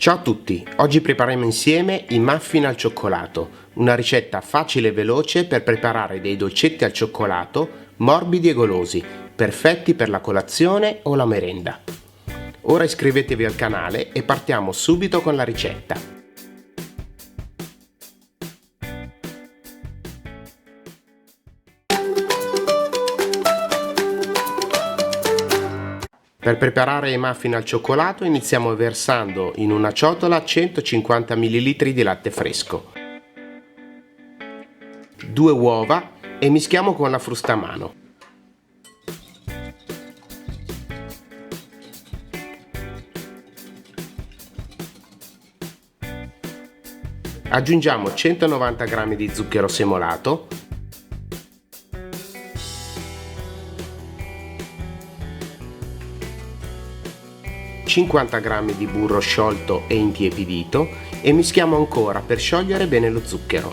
Ciao a tutti, oggi prepariamo insieme i muffin al cioccolato, una ricetta facile e veloce per preparare dei dolcetti al cioccolato morbidi e golosi, perfetti per la colazione o la merenda. Ora iscrivetevi al canale e partiamo subito con la ricetta. Per preparare i muffin al cioccolato iniziamo versando in una ciotola 150 ml di latte fresco, 2 uova e mischiamo con la frusta a mano. Aggiungiamo 190 g di zucchero semolato, (50 g di burro sciolto e intiepidito) e mischiamo ancora per sciogliere bene lo zucchero.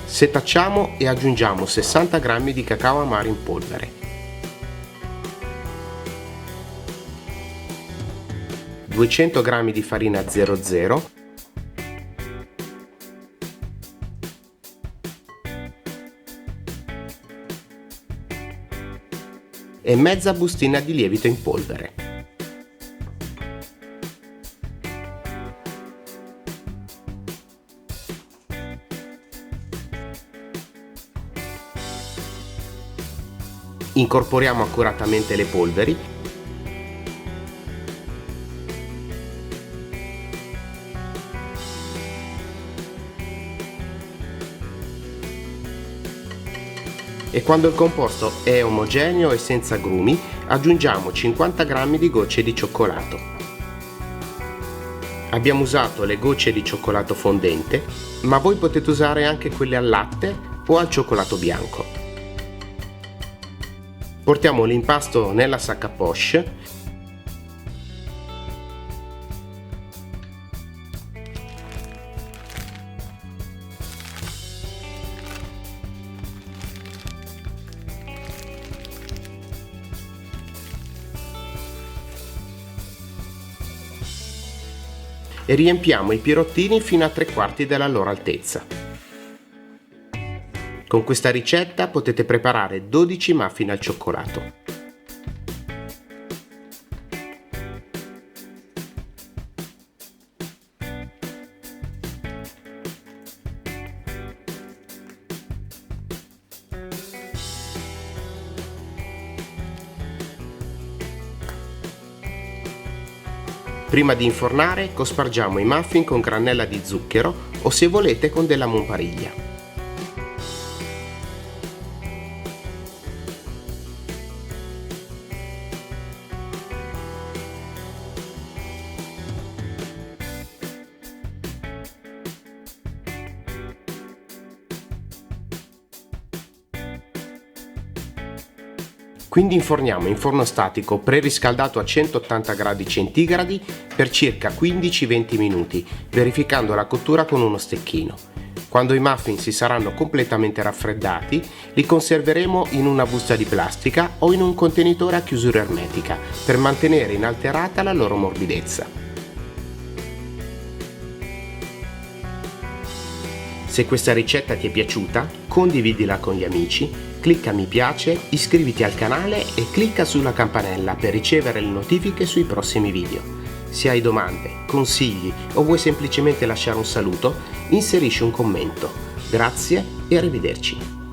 Setacciamo e aggiungiamo 60 g di cacao amaro in polvere, 200 g di farina 00, e mezza bustina di lievito in polvere. Incorporiamo accuratamente le polveri e quando il composto è omogeneo e senza grumi aggiungiamo 50 g di gocce di cioccolato. Abbiamo usato le gocce di cioccolato fondente, ma voi potete usare anche quelle al latte o al cioccolato bianco. Portiamo l'impasto nella sac à poche e riempiamo i pirottini fino a 3/4 della loro altezza. Con questa ricetta potete preparare 12 muffin al cioccolato. Prima di infornare cospargiamo i muffin con granella di zucchero o, se volete, con della monpariglia. Quindi inforniamo in forno statico preriscaldato a 180 gradi centigradi per circa 15-20 minuti, verificando la cottura con uno stecchino. Quando i muffin si saranno completamente raffreddati, li conserveremo in una busta di plastica o in un contenitore a chiusura ermetica per mantenere inalterata la loro morbidezza. Se questa ricetta ti è piaciuta, condividila con gli amici, clicca mi piace, iscriviti al canale e clicca sulla campanella per ricevere le notifiche sui prossimi video. Se hai domande, consigli o vuoi semplicemente lasciare un saluto, inserisci un commento. Grazie e arrivederci.